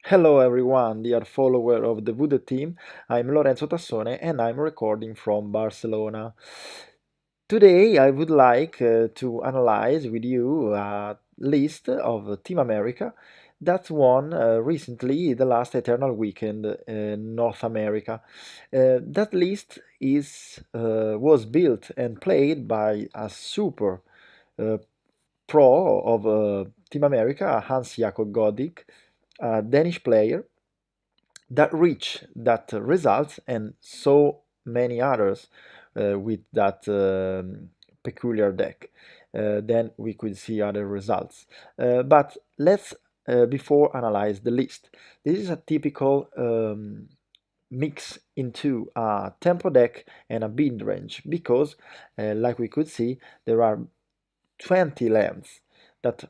Hello everyone, dear follower of the Voodoo team. I'm Lorenzo Tassone and I'm recording from Barcelona. Today I would like to analyze with you a list of Team America that won recently the last Eternal Weekend in North America. That list was built and played by a super uh, pro of Team America, Hans Jacok Goddick, a Danish player that reach that results and so many others with that peculiar deck. Then we could see other results. But let's before analyze the list. This is a typical mix into a tempo deck and a mid range because, like we could see, there are 20 lands that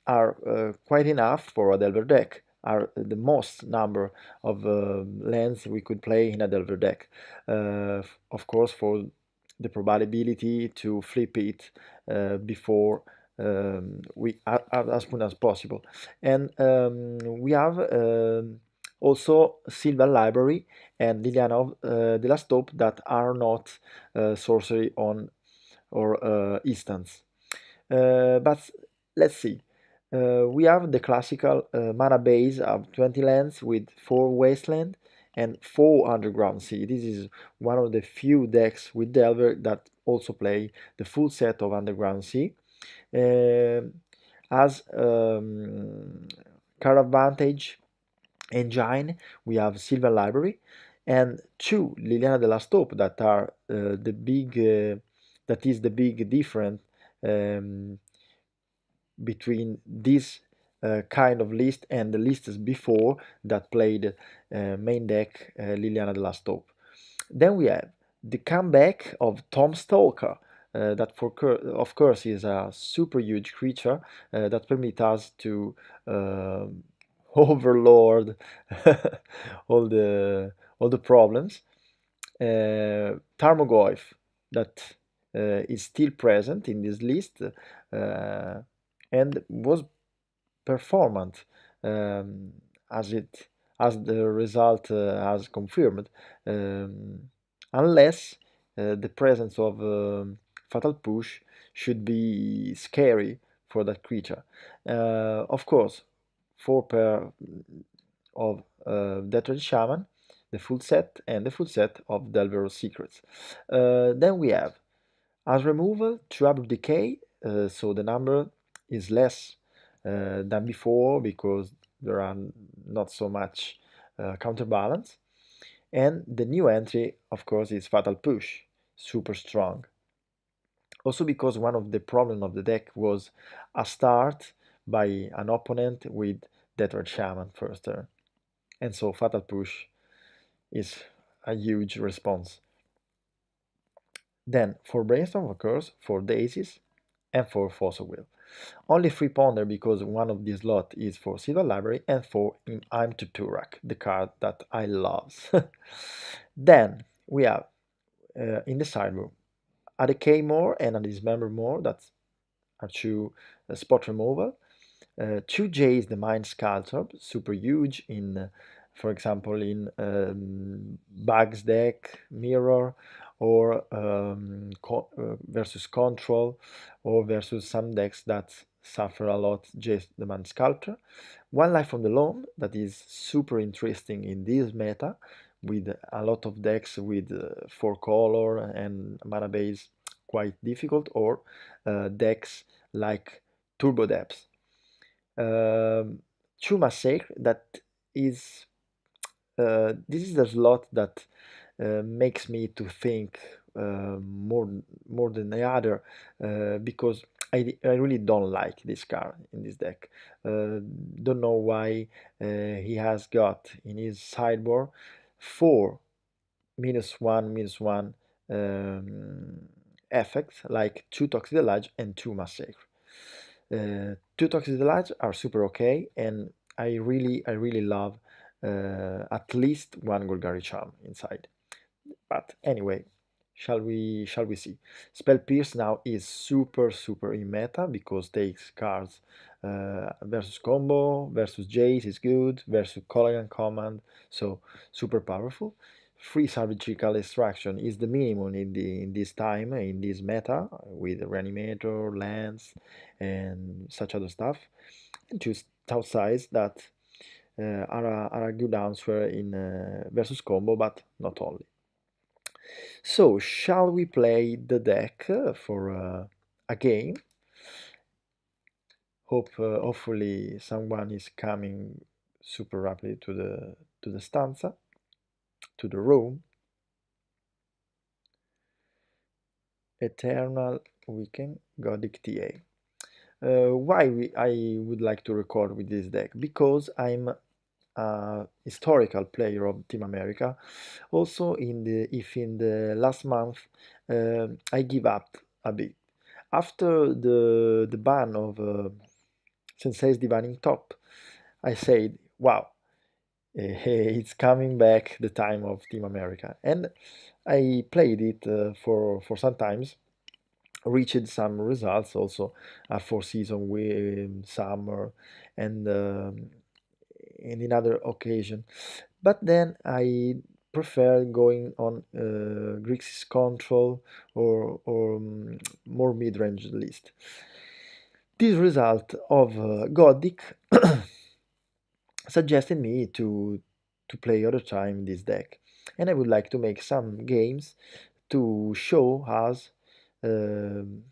are quite enough for a Delver deck, are the most number of lands we could play in a Delver deck. Of course, for the probability to flip it before as soon as possible. And we have also Silver Library and Liliana de la Stope that are not sorcery on or instants. But let's see. We have the classical mana base of 20 lands with 4 Wasteland and 4 Underground Sea. This is one of the few decks with Delver that also play the full set of Underground Sea. As card advantage engine, we have Silver Library and 2 Liliana de la Stope that are that is the big difference um, between this kind of list and the lists before that played main deck Liliana de la Stope. Then we have the comeback of Tom Stalker, that of course is a super huge creature that permits us to uh, overlord all the problems. Tarmogoyf that is still present in this list and was performant um, as it as the result has confirmed, unless the presence of fatal push should be scary for that creature. Of course, 4 pair of Death Shaman, the full set, and the full set of Delveros Secrets. Then we have as removal Trouble Decay, so the number is less than before because there are not so much counterbalance. And the new entry, of course, is Fatal Push, super strong. Also because one of the problems of the deck was a start by an opponent with Death Shaman first turn. And so Fatal Push is a huge response. Then for Brainstorm occurs for Daisies and for Fossil Will. Only 3 ponder because one of these lot is for Silver Library and for I'm to Turak, the card that I love. Then we have in the sideboard a Decay more and a Dismember more that are 2 spot removal. 2 J's the Mind Sculptor, super huge in, for example, in Bugs deck, Mirror, or versus Control, or versus some decks that suffer a lot J's the Mind Sculptor. 1 Life from the Loam, that is super interesting in this meta, with a lot of decks with 4 color and mana base quite difficult, or decks like Turbo Depths. True Massacre, that is this is the slot that makes me to think more than the other because I really don't like this card in this deck. Don't know why he has got in his sideboard 4 -1/-1 effects like 2 Toxic Delage and 2 Massacre. 2 Toxic Delights are super okay, and I really love at least 1 Golgari Charm inside. But anyway, shall we see? Spell Pierce now is super in meta because takes cards versus combo, versus Jace is good, versus Colligan command, so super powerful. Free surgical extraction is the minimum in this time, in this meta, with Reanimator, Lance, and such other stuff. And choose Tau size that are a good answer in versus combo, but not only. So, shall we play the deck for a game? Hopefully someone is coming super rapidly to the stanza, to the room. Eternal Weekend Goddick TA. I would like to record with this deck? Because I'm a historical player of Team America. Also, if in the last month I give up a bit after the ban of Sensei's Divining Top, I said, "Wow, it's coming back the time of Team America," and I played it for some times, reached some results also for season with summer and and in other occasion, but then I prefer going on Grixis control or more mid-range list. This result of Goddick suggested me to play other time this deck, and I would like to make some games to show us um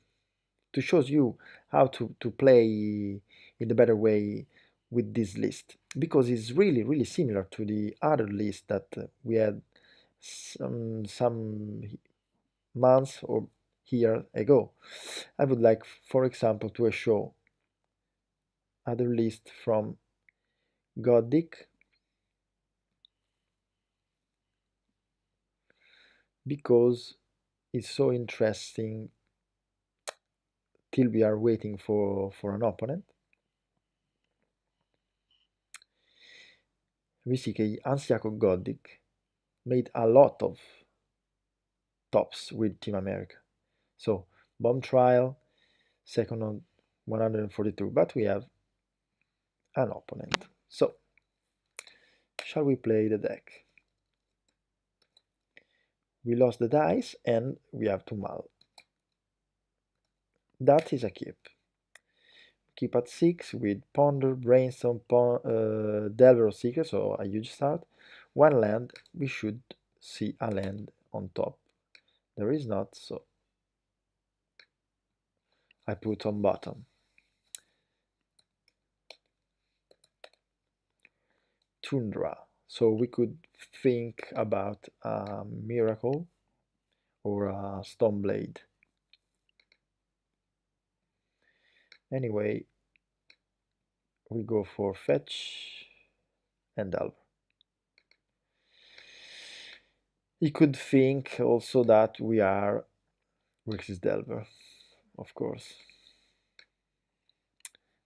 to show you how to play in the better way with this list, because it's really similar to the other list that we had some months or year ago. I would like, for example, to show other list from Goddick, because it's so interesting till we are waiting for an opponent. We see that Hans Jacok Goddick made a lot of tops with Team America. So Bomb Trial, second on 142, but we have an opponent. So shall we play the deck? We lost the dice and we have to mull. That is a keep. Keep at 6 with Ponder, Brainstorm, Delver or Seeker, so a huge start. One land, we should see a land on top. There is not, so I put on bottom. Tundra. So we could think about a Miracle or a Stoneblade. Anyway, we go for Fetch and Delver. You could think also that we are Grixis Delver, of course.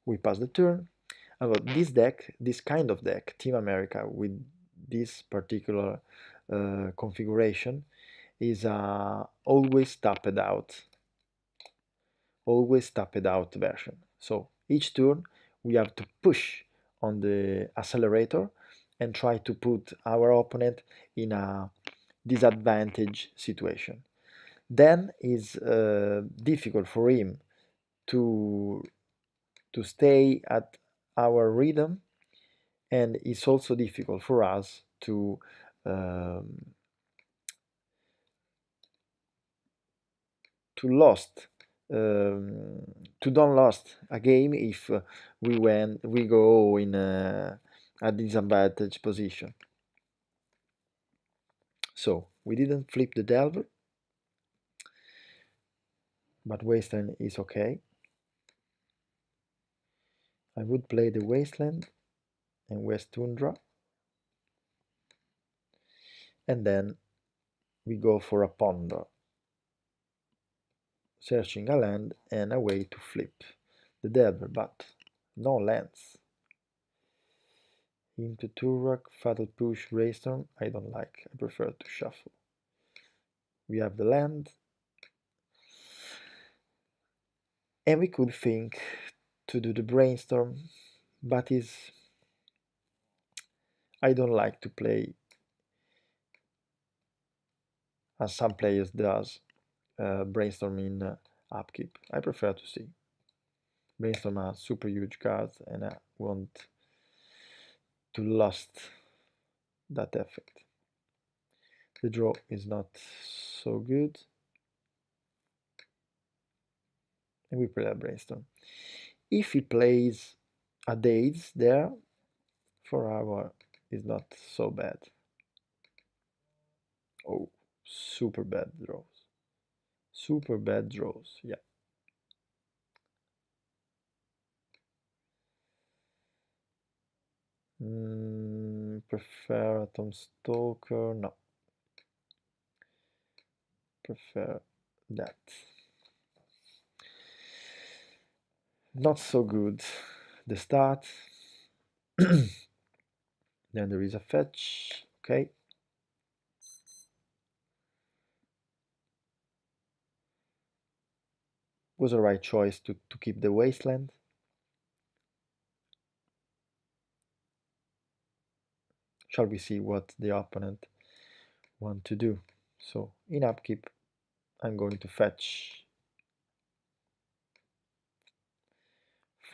We pass the turn. About this deck, this kind of deck, Team America, with this particular configuration, is a always tapped out version. So each turn we have to push on the accelerator and try to put our opponent in a disadvantage situation. Then it's difficult for him to stay at our rhythm, and it's also difficult for us um, to lost to don't lost a game if we go in a disadvantage position. So we didn't flip the Delver, but Wasteland is okay. I would play the Wasteland and West Tundra, and then we go for a Ponder, searching a land and a way to flip the Delver, but no lands. Into Turok, Fatal Push, Raystorm, I don't like, I prefer to shuffle. We have the land, and we could think to do the brainstorm, but I don't like to play as some players does brainstorm in upkeep. I prefer to see brainstorm are super huge cards, and I want to lost that effect. The draw is not so good, and we play a brainstorm. If he plays a days there, 4 hour is not so bad. Oh, super bad draws. Super bad draws, yeah. Prefer Atom Stalker? No. Prefer that. Not so good. The start. Then there is a fetch. Okay. Was the right choice to keep the wasteland. Shall we see what the opponent want to do? So in upkeep, I'm going to fetch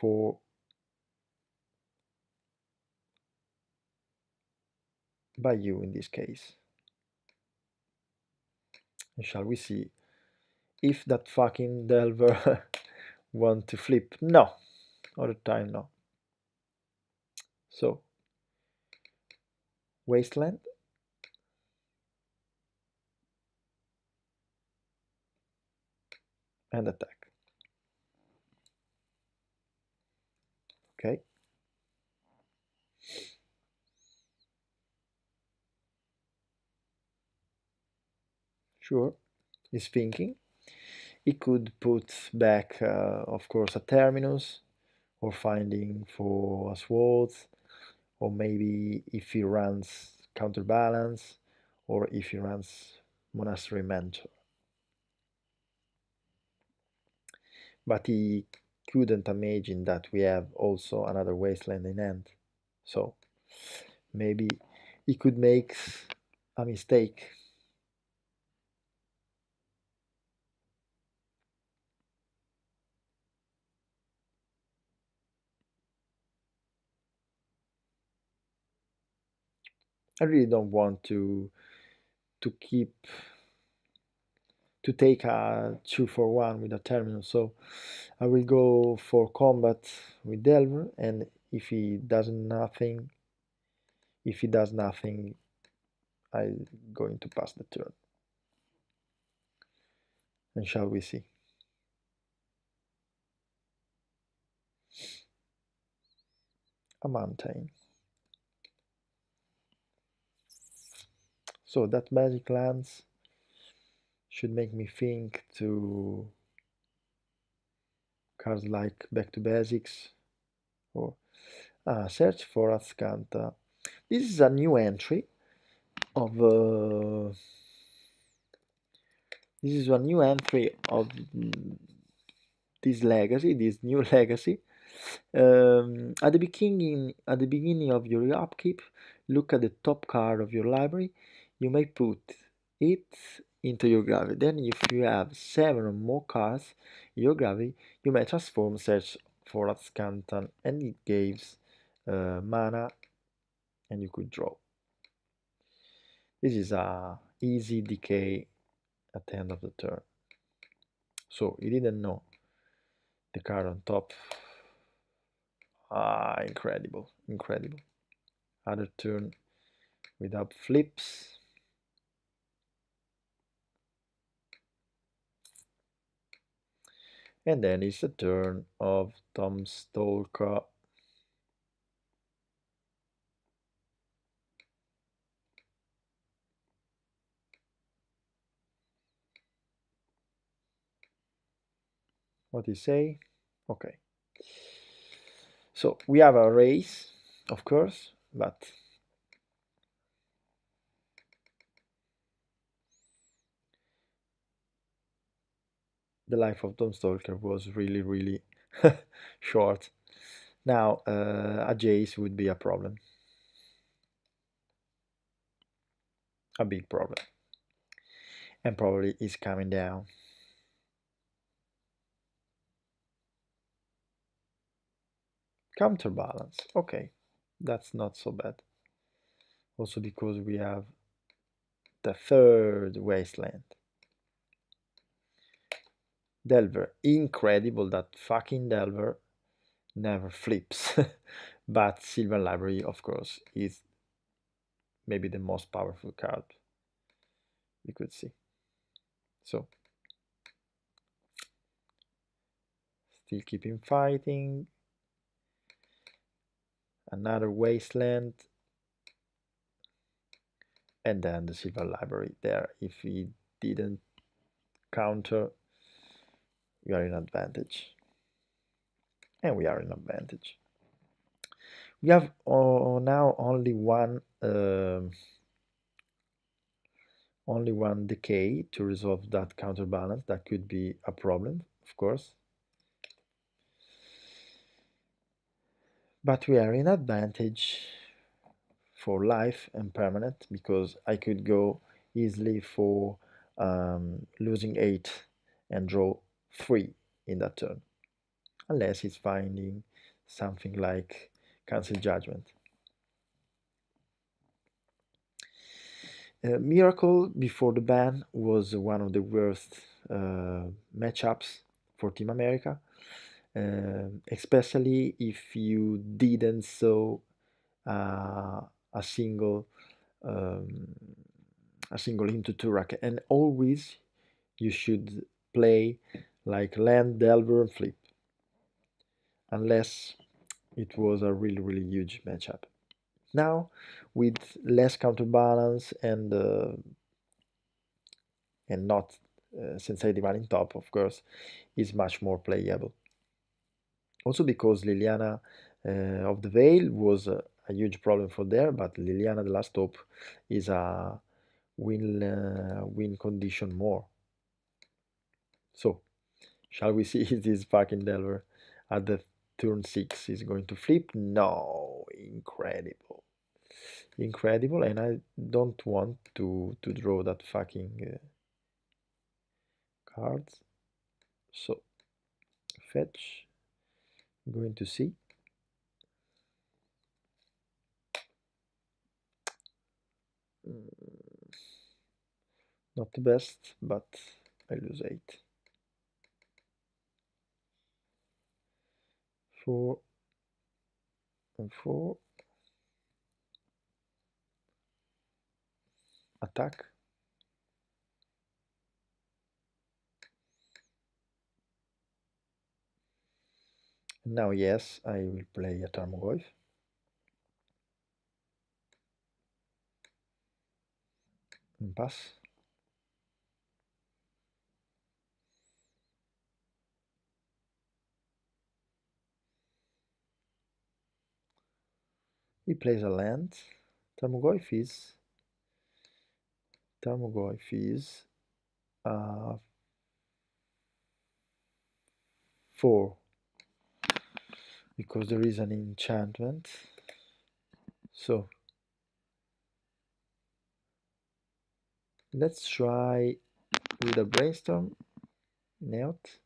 for by you in this case. And shall we see if that fucking Delver want to flip? No, all the time no. So wasteland and attack. Okay. Sure. He's thinking. He could put back, of course, a terminus, or finding for a sword, or maybe if he runs counterbalance, or if he runs monastery mentor. But he couldn't imagine that we have also another wasteland in hand. So maybe he could make a mistake. I really don't want to keep to take a 2-for-1 with a terminal, so I will go for combat with Delver, and if he does nothing, I'm going to pass the turn. And shall we see? A mountain. So that magic lands should make me think to cards like Back to Basics or Search for Ascanta. This is a new entry of this is a new entry of this legacy, this new legacy. At the beginning of your upkeep, look at the top card of your library. You may put it into your gravity. Then, if you have 7 or more cards in your gravity, you may transform Search for a Scantan, and it gives mana, and you could draw. This is a easy decay at the end of the turn. So you didn't know the card on top. Incredible, incredible. Other turn without flips. And then it's the turn of Tom Stalker. What do you say? Okay. So we have a race, of course, but the life of Tom Stalker was really, really Short. Now, a jace would be a problem. A big problem. And probably is coming down. Counterbalance. Okay, that's not so bad. Also because we have the third wasteland. Delver. Incredible that fucking Delver never flips. But Sylvan Library, of course, is maybe the most powerful card you could see. So, still keeping fighting. Another wasteland. And then the Sylvan Library there. If we didn't counter, we are in advantage. And we are in advantage. We have now only one decay to resolve that counterbalance. That could be a problem, of course. But we are in advantage for life and permanent because I could go easily for losing 8 and draw 3 in that turn. Unless he's finding something like Cancel Judgment. Miracle before the ban was one of the worst matchups for Team America, especially if you didn't saw a single um, into Turak, and always you should play like land, delver, and flip, unless it was a really huge matchup. Now, with less counterbalance and not Sensei Divan in top, of course, is much more playable. Also because Liliana of the Veil was a huge problem for there, but Liliana the Last Hope is a win condition more. So, shall we see if this fucking Delver at the turn 6 is going to flip? No, incredible. Incredible, and I don't want to draw that fucking cards. So, fetch, going to see. Not the best, but I lose 8. 4 and 4. Attack. And now, yes, I will play a Tarmogoyf. And pass. He plays a land. Tarmogoyf is 4 because there is an enchantment. So let's try with a brainstorm. Neot.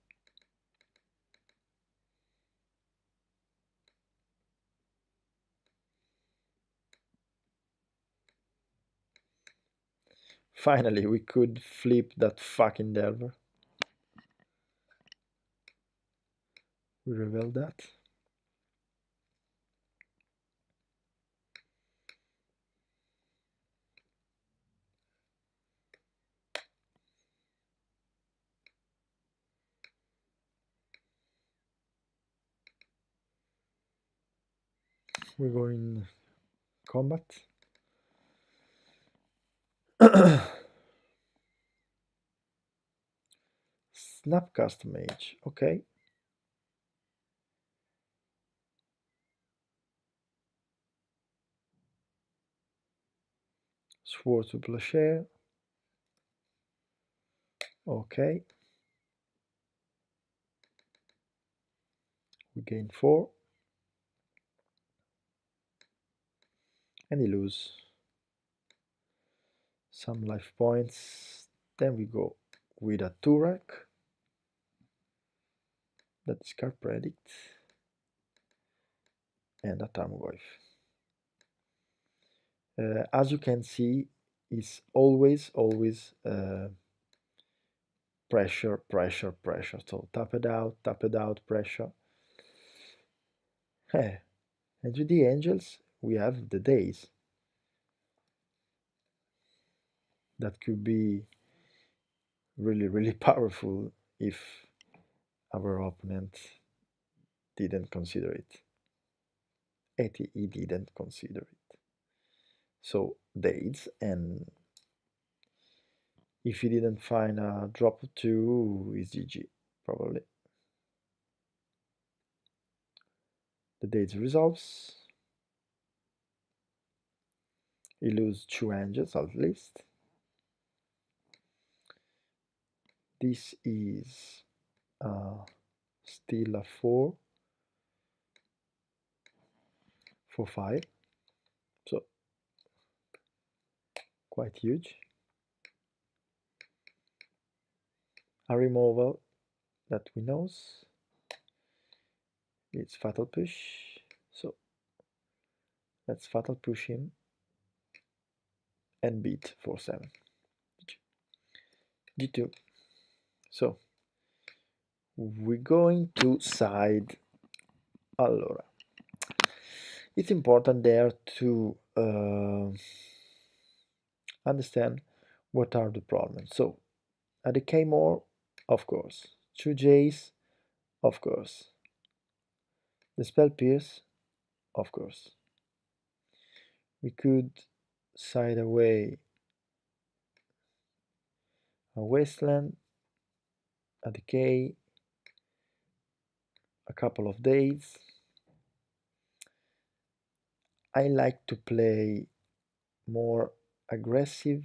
Finally, we could flip that fucking Delver. We reveal that. We go in combat. Snapcast Mage, okay. Sword to Plowshare, okay. gain 4, and he lose some life points. Then we go with a Turek, that is card predict, and a Tarmogoyf. As you can see, it's always pressure, pressure, pressure. So tap it out, pressure. And with the angels, we have the days. That could be really powerful if our opponent didn't consider it. He didn't consider it. So days, and if he didn't find a drop of 2, is GG, probably. The dates resolves. He loses 2 angels at least. This is still a 4 for 5, so quite huge. A removal that we know, it's fatal push, so let's fatal push him and beat 4-7. G2. So we're going to side. Allora, it's important there to understand what are the problems. So a decay more, of course. 2 J's, of course. The spell pierce, of course. We could side away a wasteland, a decay, a couple of days. I like to play more aggressive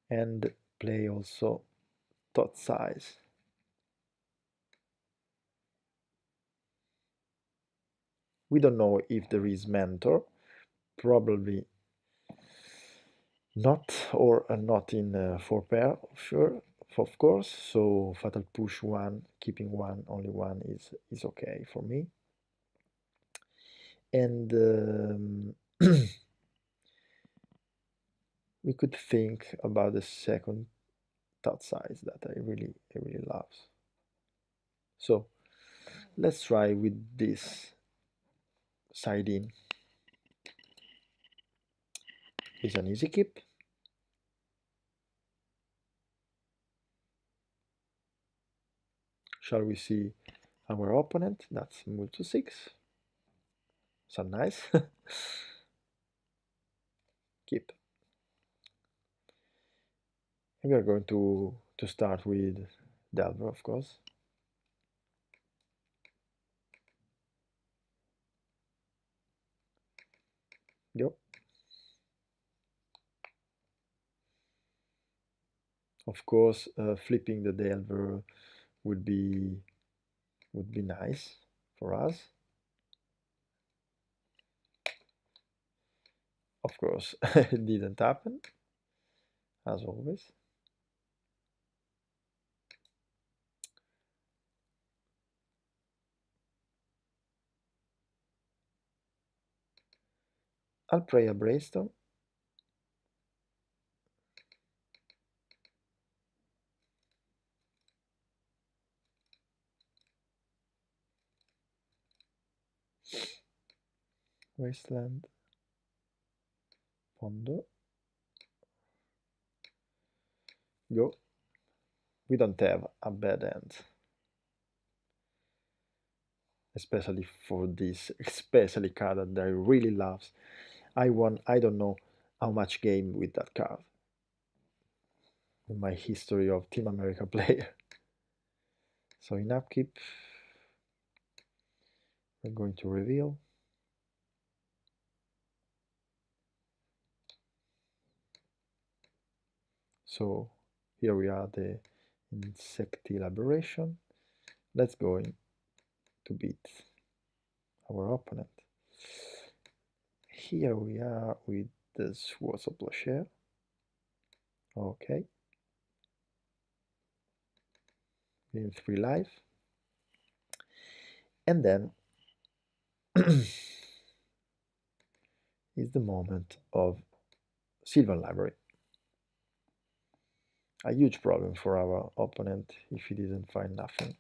and play also tot size. We don't know if there is mentor, probably not, or not in 4 pair, sure, of course. So fatal push 1, keeping 1, only 1 is okay for me. And we could think about the second tot size that I really love. So let's try with this side in. Is an easy keep. Shall we see our opponent? That's move to 6. So nice. Keep. And we are going to start with Delver, of course. Yep. Of course, flipping the Delver would be nice for us. Of course, it didn't happen, as always. I'll play a Brainstorm. Wasteland. Pondo. Go. We don't have a bad end. Especially for this, especially card that I really loves. I don't know how much game with that card in my history of Team America player. So in upkeep, we're going to reveal. So here we are, the insect elaboration. Let's go in to beat our opponent. Here we are with the Swords of Plowshare. Okay. In 3 life. And then is the moment of Silver Library. A huge problem for our opponent if he didn't find nothing.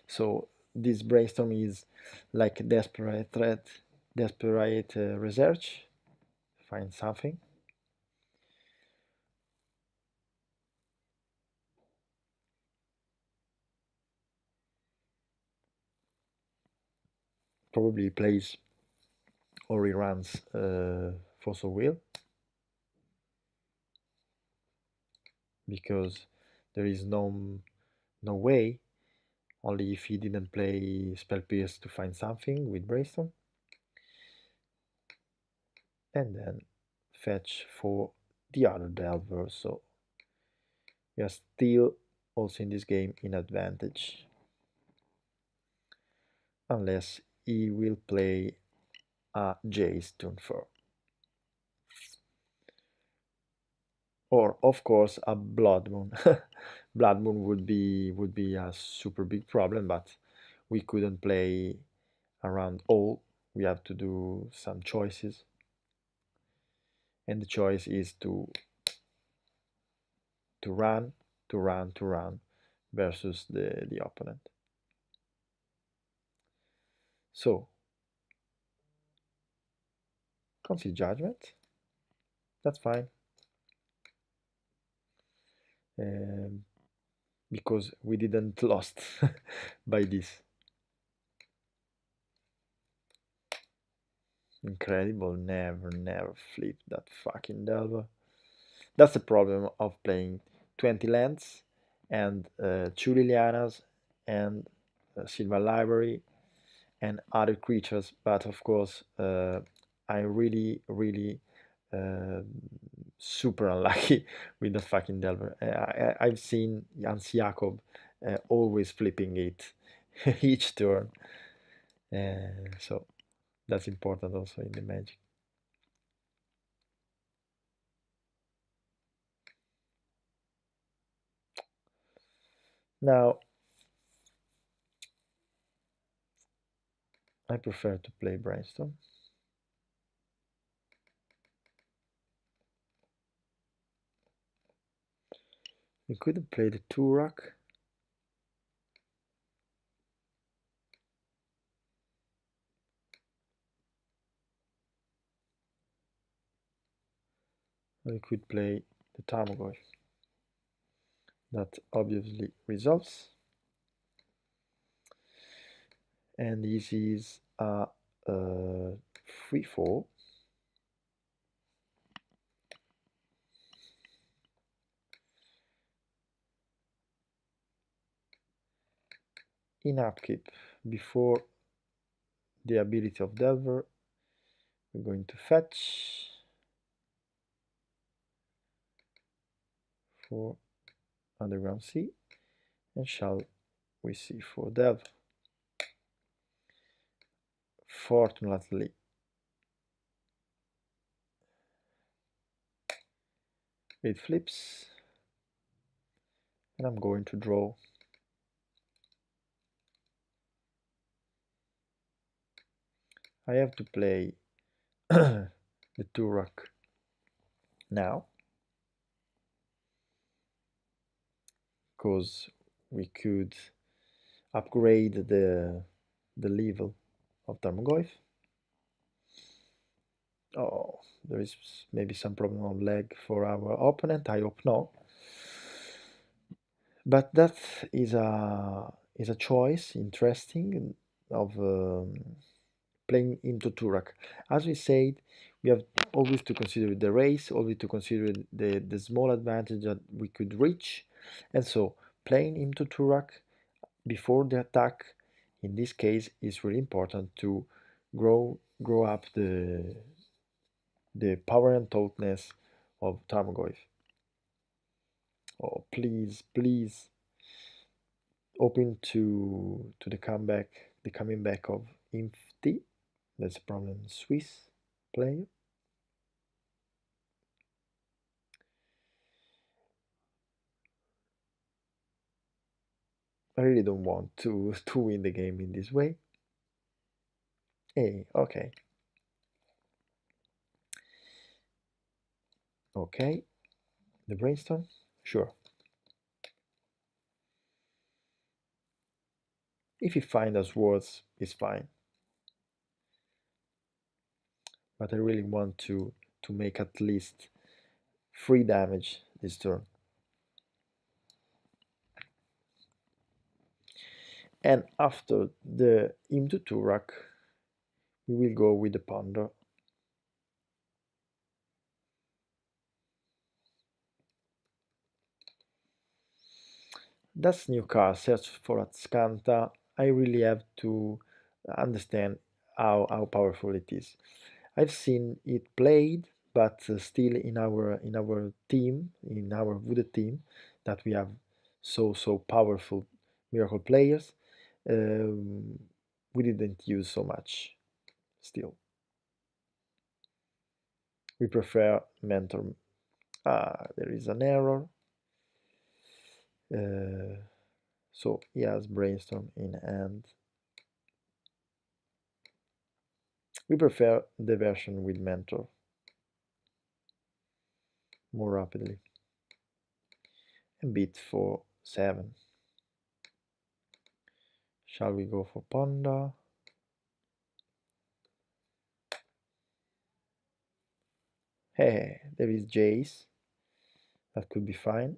So this brainstorm is like a desperate threat, desperate research, find something. Probably plays or reruns Fossil Wheel, because there is no way, only if he didn't play Spell Pierce to find something with Brainstorm. And then fetch for the other Delver, so we are still also in this game in advantage, unless he will play a Jace turn 4. Or of course a Blood Moon. Blood Moon would be a super big problem, but we couldn't play around all. We have to do some choices, and the choice is to run, versus the opponent. So concede judgment, that's fine, because we didn't lost by this. Incredible, never flip that fucking Delver. That's the problem of playing 20 lands and 2 Lilianas and Silver Library and other creatures, but of course I'm really uh, super unlucky with the fucking Delver. I've seen Hans Jacok always flipping it each turn, so that's important also in the Magic. Now I prefer to play Brainstorm. We could play the Turak. We could play the Tarmogoyf. That obviously resolves. And this is a 3/4. In upkeep, before the ability of Delver, we're going to fetch for Underground Sea, and shall we see for Delver. Fortunately, it flips, and I'm going to draw. I have to play the Turak now, because we could upgrade the level of Tarmogoyf. Oh, there is maybe some problem of lag for our opponent. I hope no. But that is a choice, interesting, of playing into Turak. As we said, we have always to consider the race, always to consider the small advantage that we could reach, and so playing into Turak before the attack, in this case, is really important to grow up the power and toughness of Tarmogoyf. Oh, please, open to the comeback the coming back of Infti. That's a problem. Swiss player. I really don't want to to win the game in this way. Hey, okay. Okay. The brainstorm? Sure. If he finds us words, it's fine. But I really want to make at least 3 damage this turn. And after the into Turak, we will go with the Ponder. That's new card, search for Atscanta. I really have to understand how powerful it is. I've seen it played, but still in our team, in our Voodoo team, that we have so powerful miracle players, um, we didn't use so much. Still, we prefer mentor. There is an error. Uh, so he has brainstorm in hand. We prefer the version with mentor more rapidly. And beat for 7. Shall we go for Panda? Hey, there is Jace. That could be fine.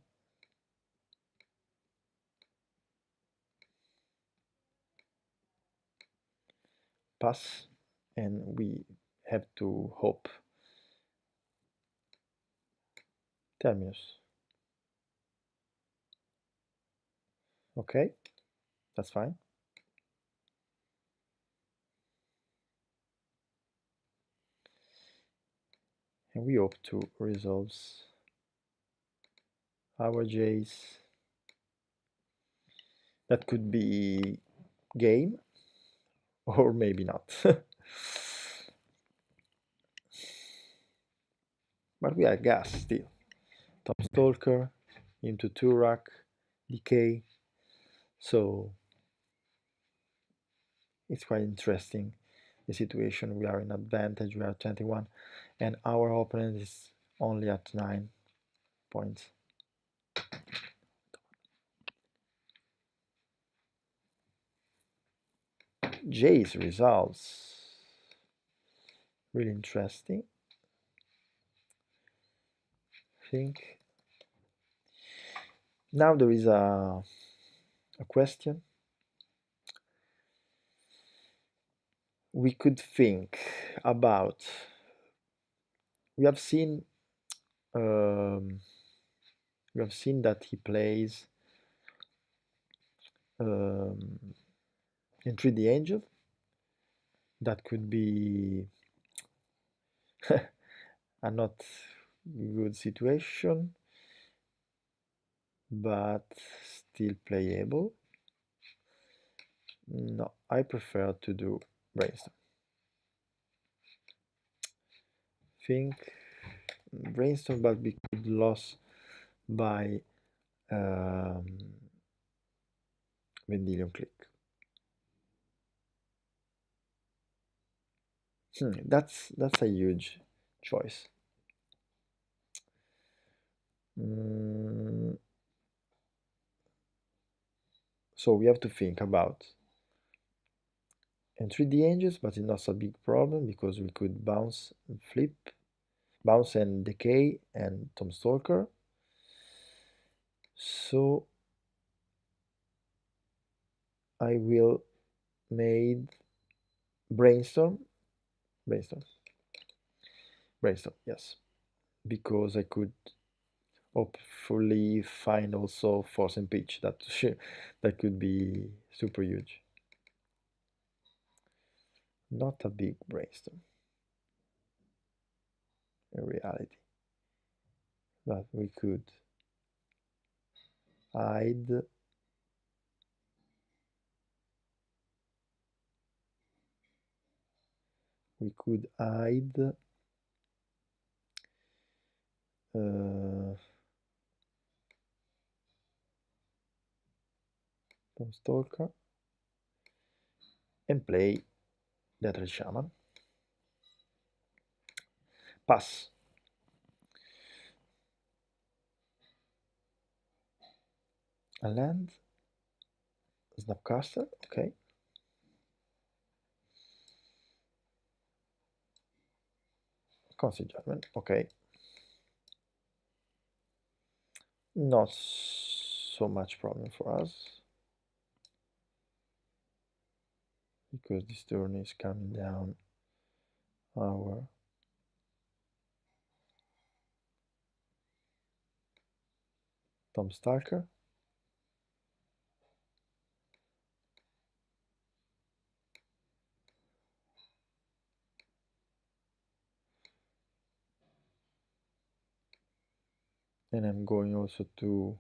Pass. And we have to hope. Terminus. Okay, that's fine. And we hope to resolve our Jace. That could be game, or maybe not. But we are gas still. Top Stalker, into Turak, Decay. So it's quite interesting the situation. We are in advantage, we are 21, and our opponent is only at 9 points. Jay's results, really interesting. I think now there is a question. We could think about, we have seen um, we have seen that he plays um, in 3D Angel. That could be a not good situation, but still playable. No, I prefer to do brainstorm. Think brainstorm, but we could lose by Vendilion click. That's a huge choice. So we have to think about and 3D angels, but it's not a big problem because we could bounce and flip, bounce and decay and Tom Stalker. So I will made brainstorm, brainstorm, brainstorm, yes, because I could hopefully find also force and pitch. That could be super huge. Not a big brainstorm in reality, but we could hide We could hide Stalker and play the Atlas Shaman. Pass. A land. Snapcaster, okay. Constant Judgment, okay. Not so much problem for us. Because this turn is coming down our Tom Stalker. And I'm going also to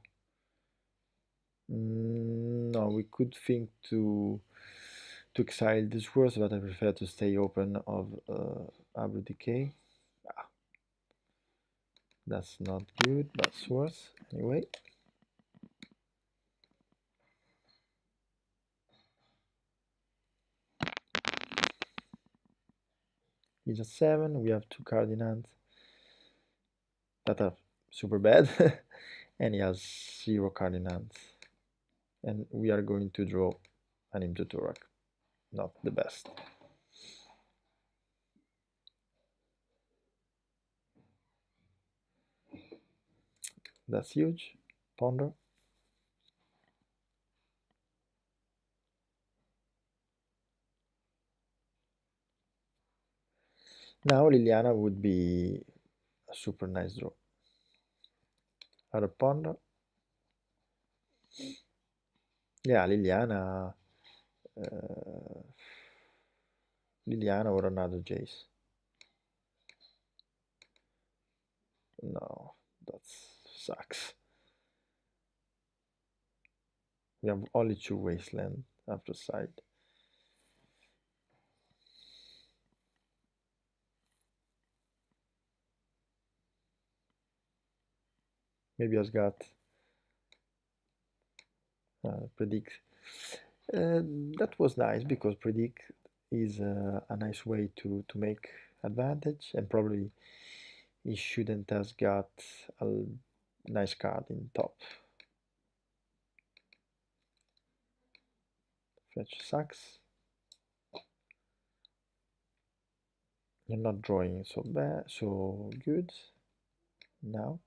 no, we could think to exile this words, but I prefer to stay open of Abru Decay. Ah, that's not good, but it's worse anyway. He's a 7, we have 2 cards in hand that are super bad, and he has 0 card in hand. And we are going to draw an Imtuturak, not the best. That's huge. Ponder. Now Liliana would be a super nice draw. Out of Ponder. Yeah, Liliana. Liliana or another Jace. No, that sucks. We have only 2 Wasteland after side. Maybe Asgard predict. That was nice because predict is a nice way to make advantage, and probably he shouldn't have got a nice card in top. Fetch sucks. You're not drawing so bad, so good. Now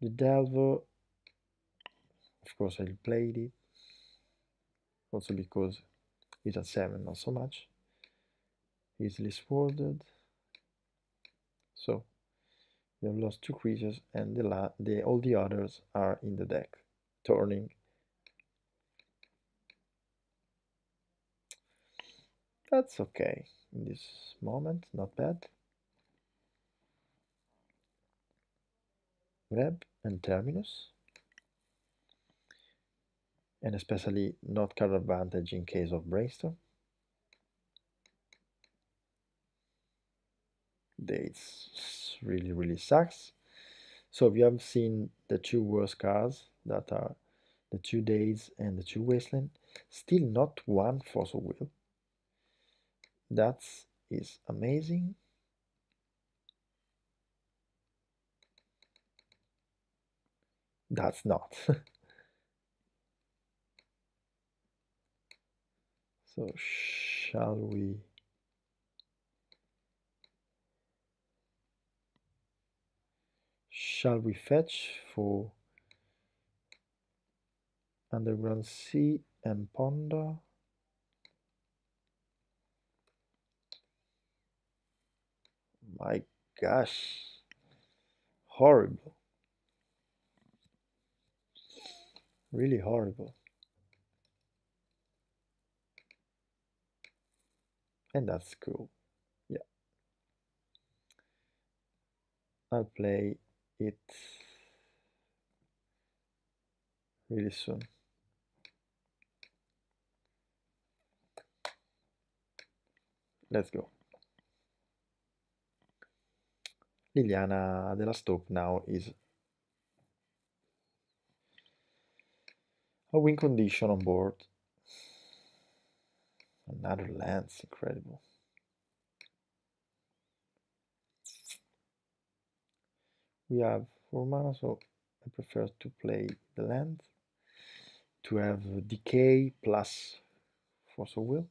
the Delver, of course, I played it. Also because it's a 7, not so much. Easily sworded. So we have lost 2 creatures, and all the others are in the deck, turning. That's okay in this moment, not bad. Web and Terminus, and especially not card advantage in case of Brainstorm. Dates really sucks. So we have seen the 2 worst cards that are the 2 Days and the 2 Wasteland. Still not 1 Force of Will. That is amazing. That's not. So shall we fetch for Underground Sea and Ponder? My gosh, horrible, really horrible. And that's cool. Yeah, I'll play it really soon. Let's go. Liliana della Stoke now is a win condition on board. Another lance, incredible. We have 4 mana, so I prefer to play the land to have decay plus force of will.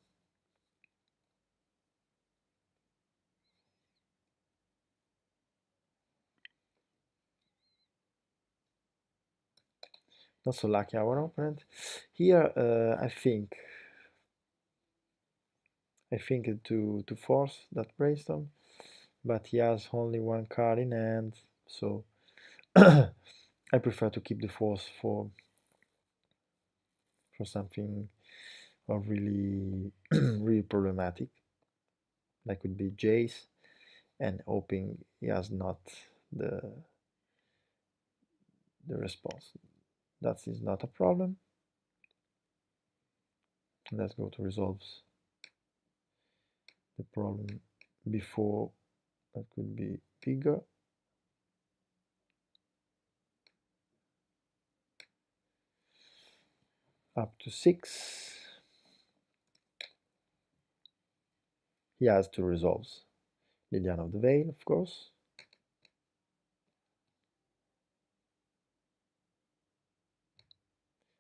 Not so lucky our opponent. Here I think to force that brainstorm, but he has only one card in hand, so I prefer to keep the force for something really really problematic. That could be Jace, and hoping he has not the response. That is not a problem. Let's go to resolves the problem before that could be bigger. Up to 6. He has 2 resolves. Liliana of the Veil, of course.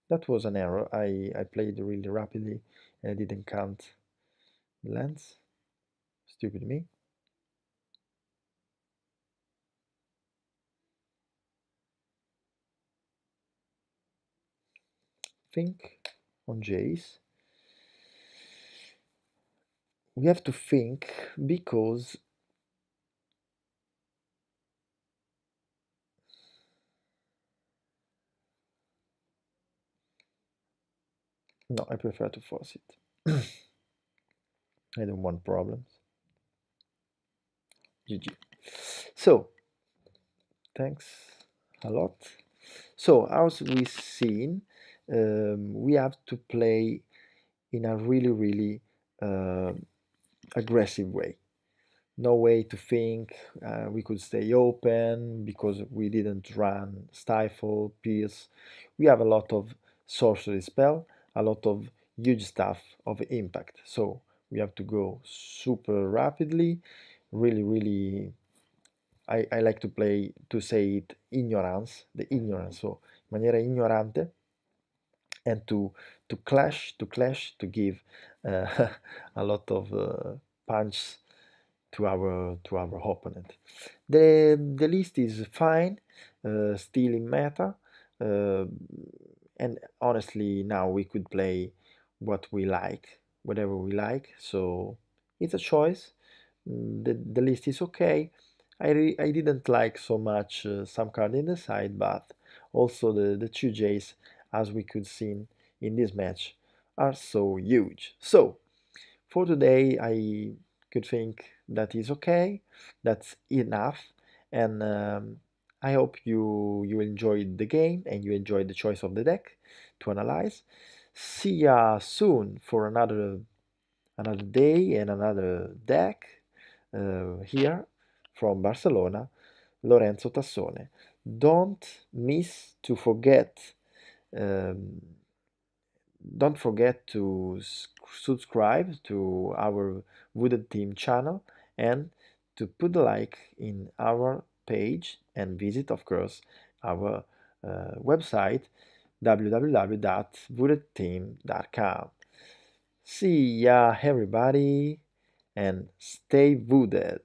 That was an error. I played really rapidly and I didn't count the lands. Stupid me. Think on Jace. We have to think because no, I prefer to force it. I don't want problems. GG. So, thanks a lot. So, as we've seen, we have to play in a really aggressive way. No way to think. We could stay open because we didn't run Stifle, Pierce. We have a lot of sorcery spell, a lot of huge stuff of impact. So we have to go super rapidly, really. I like to play, to say it, ignorance, the ignorance, so in maniera ignorante, and to clash, to give a lot of punch to our opponent. The list is fine, still in meta, uh, and honestly now we could play what we like, whatever we like. So it's a choice. The list is okay. I didn't like so much some card in the side, but also the 2Js, as we could see in this match, are so huge. So for today, I could think that is okay. That's enough, and I hope you enjoyed the game and you enjoyed the choice of the deck to analyze. See ya soon for another day and another deck here from Barcelona, Lorenzo Tassone. Don't miss to forget. Um, don't forget to subscribe to our Wooded Team channel and to put the like in our page and visit, of course, our website www.woodedteam.com. See ya, everybody, and stay wooded.